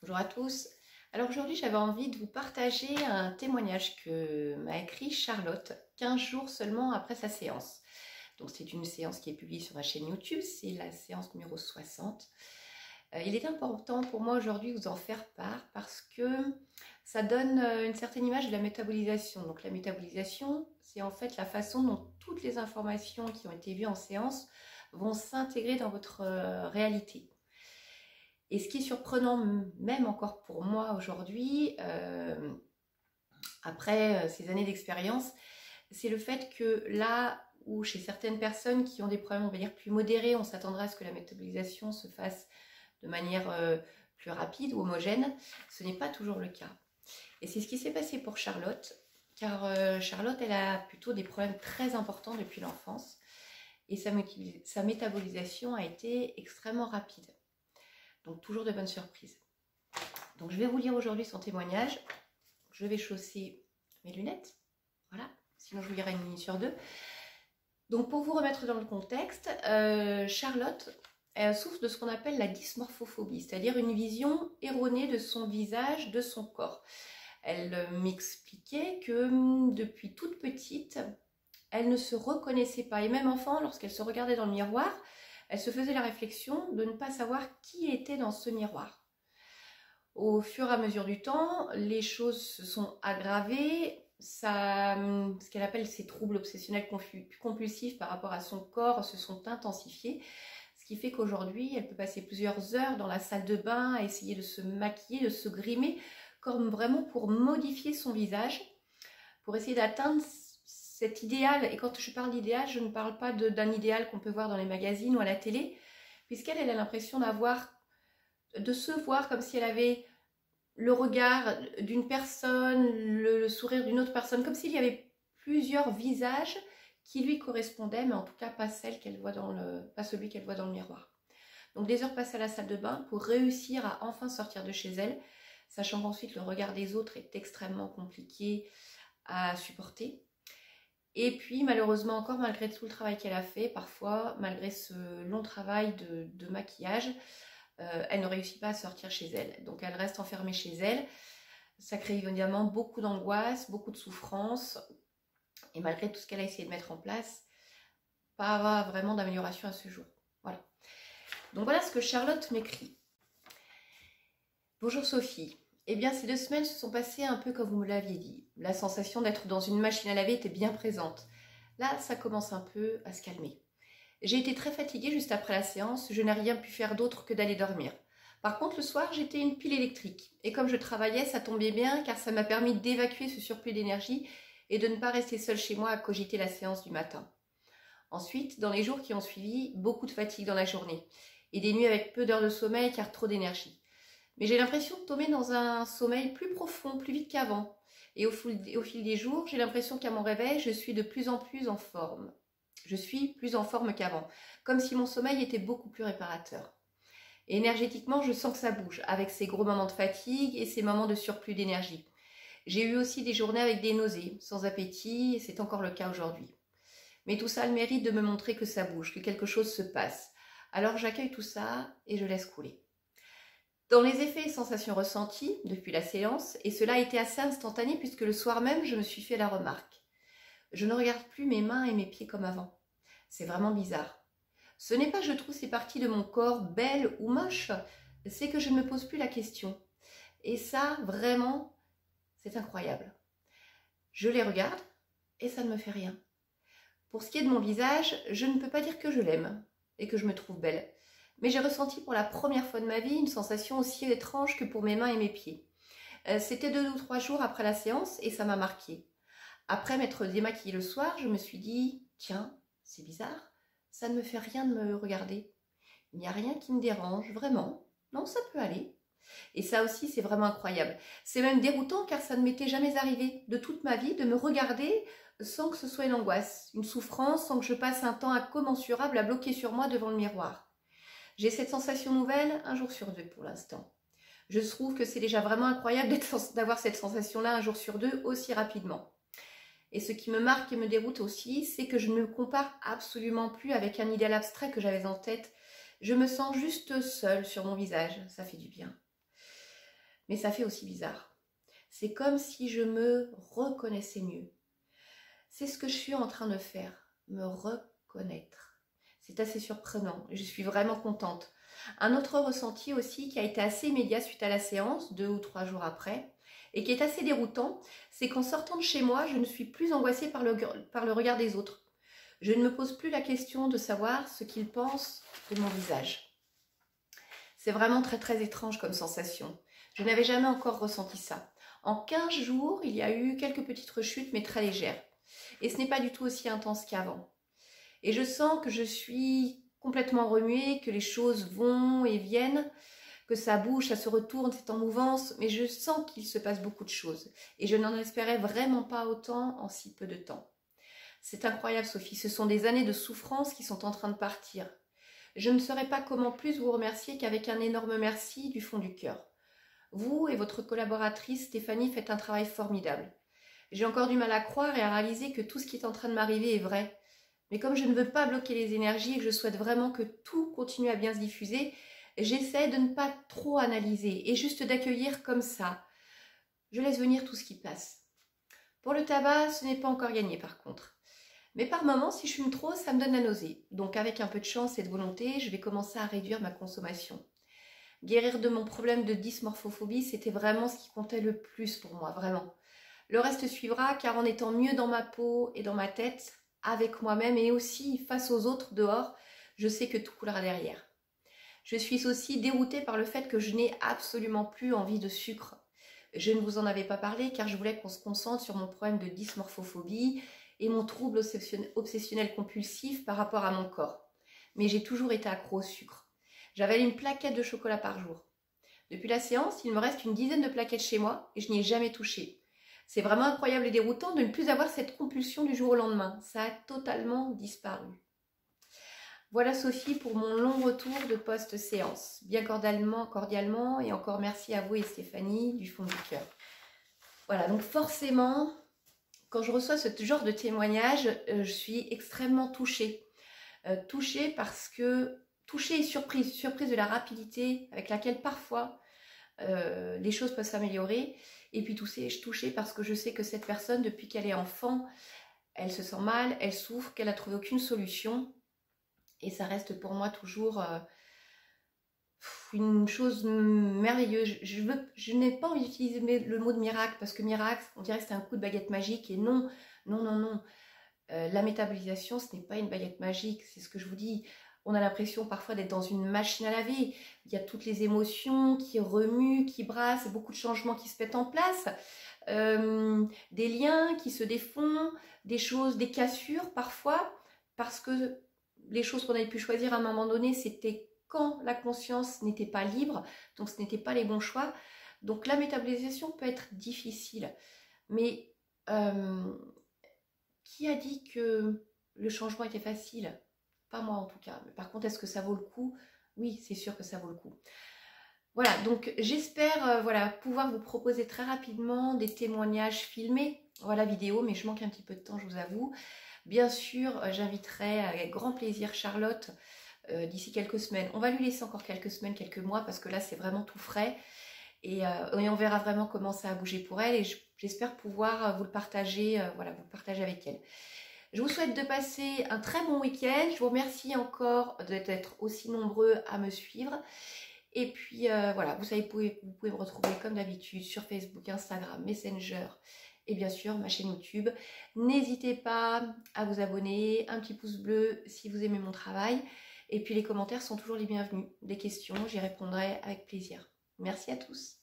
Bonjour à tous. Alors aujourd'hui, j'avais envie de vous partager un témoignage que m'a écrit Charlotte 15 jours seulement après sa séance. Donc c'est une séance qui est publiée sur ma chaîne YouTube, c'est la séance numéro 60. Il est important pour moi aujourd'hui de vous en faire part parce que ça donne une certaine image de la métabolisation. Donc la métabolisation, c'est en fait la façon dont toutes les informations qui ont été vues en séance vont s'intégrer dans votre réalité. Et ce qui est surprenant, même encore pour moi aujourd'hui, après ces années d'expérience, c'est le fait que là où chez certaines personnes qui ont des problèmes, on va dire, plus modérés, on s'attendrait à ce que la métabolisation se fasse de manière plus rapide ou homogène, ce n'est pas toujours le cas. Et c'est ce qui s'est passé pour Charlotte, car Charlotte, elle a plutôt des problèmes très importants depuis l'enfance, et sa métabolisation a été extrêmement rapide. Donc toujours de bonnes surprises. Donc je vais vous lire aujourd'hui son témoignage. Je vais chausser mes lunettes. Voilà, sinon je vous lirai une minute sur deux. Donc pour vous remettre dans le contexte, Charlotte elle souffre de ce qu'on appelle la dysmorphophobie, c'est-à-dire une vision erronée de son visage, de son corps. Elle m'expliquait que depuis toute petite, elle ne se reconnaissait pas. Et même enfant, lorsqu'elle se regardait dans le miroir, elle se faisait la réflexion de ne pas savoir qui était dans ce miroir. Au fur et à mesure du temps, les choses se sont aggravées. Ce qu'elle appelle ses troubles obsessionnels compulsifs par rapport à son corps se sont intensifiés. Ce qui fait qu'aujourd'hui, elle peut passer plusieurs heures dans la salle de bain à essayer de se maquiller, de se grimer, comme vraiment pour modifier son visage, pour essayer d'atteindre cet idéal. Et quand je parle d'idéal, je ne parle pas d'un idéal qu'on peut voir dans les magazines ou à la télé, puisqu'elle a l'impression de se voir comme si elle avait le regard d'une personne, le sourire d'une autre personne, comme s'il y avait plusieurs visages qui lui correspondaient, mais en tout cas pas celui qu'elle voit dans le miroir. Donc des heures passées à la salle de bain pour réussir à enfin sortir de chez elle, sachant qu'ensuite le regard des autres est extrêmement compliqué à supporter. Et puis malheureusement encore, malgré tout le travail qu'elle a fait, parfois, malgré ce long travail de maquillage, elle ne réussit pas à sortir chez elle. Donc elle reste enfermée chez elle. Ça crée évidemment beaucoup d'angoisse, beaucoup de souffrance. Et malgré tout ce qu'elle a essayé de mettre en place, pas vraiment d'amélioration à ce jour. Voilà. Donc voilà ce que Charlotte m'écrit. Bonjour Sophie. Eh bien, ces 2 semaines se sont passées un peu comme vous me l'aviez dit. La sensation d'être dans une machine à laver était bien présente. Là, ça commence un peu à se calmer. J'ai été très fatiguée juste après la séance, je n'ai rien pu faire d'autre que d'aller dormir. Par contre, le soir, j'étais une pile électrique. Et comme je travaillais, ça tombait bien car ça m'a permis d'évacuer ce surplus d'énergie et de ne pas rester seule chez moi à cogiter la séance du matin. Ensuite, dans les jours qui ont suivi, beaucoup de fatigue dans la journée et des nuits avec peu d'heures de sommeil car trop d'énergie. Mais j'ai l'impression de tomber dans un sommeil plus profond, plus vite qu'avant. Et au fil des jours, j'ai l'impression qu'à mon réveil, je suis de plus en plus en forme. Je suis plus en forme qu'avant, comme si mon sommeil était beaucoup plus réparateur. Et énergétiquement, je sens que ça bouge, avec ces gros moments de fatigue et ces moments de surplus d'énergie. J'ai eu aussi des journées avec des nausées, sans appétit, et c'est encore le cas aujourd'hui. Mais tout ça a le mérite de me montrer que ça bouge, que quelque chose se passe. Alors j'accueille tout ça et je laisse couler. Dans les effets et sensations ressenties depuis la séance, et cela a été assez instantané puisque le soir même, je me suis fait la remarque. Je ne regarde plus mes mains et mes pieds comme avant. C'est vraiment bizarre. Ce n'est pas je trouve ces parties de mon corps belles ou moches, c'est que je ne me pose plus la question. Et ça, vraiment, c'est incroyable. Je les regarde et ça ne me fait rien. Pour ce qui est de mon visage, je ne peux pas dire que je l'aime et que je me trouve belle. Mais j'ai ressenti pour la première fois de ma vie une sensation aussi étrange que pour mes mains et mes pieds. C'était 2 ou 3 jours après la séance et ça m'a marquée. Après m'être démaquillée le soir, je me suis dit « Tiens, c'est bizarre, ça ne me fait rien de me regarder. Il n'y a rien qui me dérange, vraiment. Non, ça peut aller. » Et ça aussi, c'est vraiment incroyable. C'est même déroutant car ça ne m'était jamais arrivé de toute ma vie de me regarder sans que ce soit une angoisse, une souffrance, sans que je passe un temps incommensurable à bloquer sur moi devant le miroir. J'ai cette sensation nouvelle 1 jour sur 2 pour l'instant. Je trouve que c'est déjà vraiment incroyable d'avoir cette sensation-là 1 jour sur 2 aussi rapidement. Et ce qui me marque et me déroute aussi, c'est que je ne me compare absolument plus avec un idéal abstrait que j'avais en tête. Je me sens juste seule sur mon visage, ça fait du bien. mais ça fait aussi bizarre. C'est comme si je me reconnaissais mieux. C'est ce que je suis en train de faire, me reconnaître. C'est assez surprenant, je suis vraiment contente. Un autre ressenti aussi qui a été assez immédiat suite à la séance, 2 ou 3 jours après, et qui est assez déroutant, c'est qu'en sortant de chez moi, je ne suis plus angoissée par le regard des autres. Je ne me pose plus la question de savoir ce qu'ils pensent de mon visage. C'est vraiment très très étrange comme sensation. Je n'avais jamais encore ressenti ça. En 15 jours, il y a eu quelques petites rechutes, mais très légères. Et ce n'est pas du tout aussi intense qu'avant. Et je sens que je suis complètement remuée, que les choses vont et viennent, que ça bouge, ça se retourne, c'est en mouvance, mais je sens qu'il se passe beaucoup de choses. Et je n'en espérais vraiment pas autant en si peu de temps. C'est incroyable, Sophie, ce sont des années de souffrance qui sont en train de partir. Je ne saurais pas comment plus vous remercier qu'avec un énorme merci du fond du cœur. Vous et votre collaboratrice Stéphanie faites un travail formidable. J'ai encore du mal à croire et à réaliser que tout ce qui est en train de m'arriver est vrai. Mais comme je ne veux pas bloquer les énergies et que je souhaite vraiment que tout continue à bien se diffuser, j'essaie de ne pas trop analyser et juste d'accueillir comme ça. Je laisse venir tout ce qui passe. Pour le tabac, ce n'est pas encore gagné par contre. Mais par moments, si je fume trop, ça me donne la nausée. Donc avec un peu de chance et de volonté, je vais commencer à réduire ma consommation. Guérir de mon problème de dysmorphophobie, c'était vraiment ce qui comptait le plus pour moi, vraiment. Le reste suivra, car en étant mieux dans ma peau et dans ma tête, avec moi-même et aussi face aux autres dehors, je sais que tout coulera derrière. Je suis aussi déroutée par le fait que je n'ai absolument plus envie de sucre. Je ne vous en avais pas parlé car je voulais qu'on se concentre sur mon problème de dysmorphophobie et mon trouble obsessionnel compulsif par rapport à mon corps. Mais j'ai toujours été accro au sucre. J'avale une plaquette de chocolat par jour. Depuis la séance, il me reste une dizaine de plaquettes chez moi et je n'y ai jamais touché. C'est vraiment incroyable et déroutant de ne plus avoir cette compulsion du jour au lendemain. Ça a totalement disparu. Voilà Sophie pour mon long retour de post-séance. Bien cordialement et encore merci à vous et Stéphanie du fond du cœur. Voilà, donc forcément, quand je reçois ce genre de témoignage, je suis extrêmement touchée. Touchée parce que, touchée et surprise de la rapidité avec laquelle parfois les choses peuvent s'améliorer. Et puis touchée parce que je sais que cette personne, depuis qu'elle est enfant, elle se sent mal, elle souffre, qu'elle n'a trouvé aucune solution. Et ça reste pour moi toujours une chose merveilleuse. Je n'ai pas envie d'utiliser le mot de miracle parce que miracle, on dirait que c'est un coup de baguette magique. Et non. La métabolisation, ce n'est pas une baguette magique, c'est ce que je vous dis. On a l'impression parfois d'être dans une machine à laver. Il y a toutes les émotions qui remuent, qui brassent, beaucoup de changements qui se mettent en place. Des liens qui se défont, des choses, des cassures parfois, parce que les choses qu'on avait pu choisir à un moment donné, c'était quand la conscience n'était pas libre, donc ce n'était pas les bons choix. Donc la métabolisation peut être difficile, mais qui a dit que le changement était facile? Pas moi en tout cas. Mais par contre, est-ce que ça vaut le coup? Oui, c'est sûr que ça vaut le coup. Voilà, donc j'espère pouvoir vous proposer très rapidement des témoignages filmés, voilà, vidéo, mais je manque un petit peu de temps, je vous avoue. Bien sûr, j'inviterai avec grand plaisir Charlotte d'ici quelques semaines. On va lui laisser encore quelques semaines, quelques mois, parce que là, c'est vraiment tout frais. Et on verra vraiment comment ça a bougé pour elle. Et j'espère pouvoir vous le partager, vous le partager avec elle. Je vous souhaite de passer un très bon week-end. Je vous remercie encore d'être aussi nombreux à me suivre. Et puis vous savez, vous pouvez me retrouver comme d'habitude sur Facebook, Instagram, Messenger et bien sûr ma chaîne YouTube. N'hésitez pas à vous abonner, un petit pouce bleu si vous aimez mon travail. Et puis les commentaires sont toujours les bienvenus. Des questions, j'y répondrai avec plaisir. Merci à tous.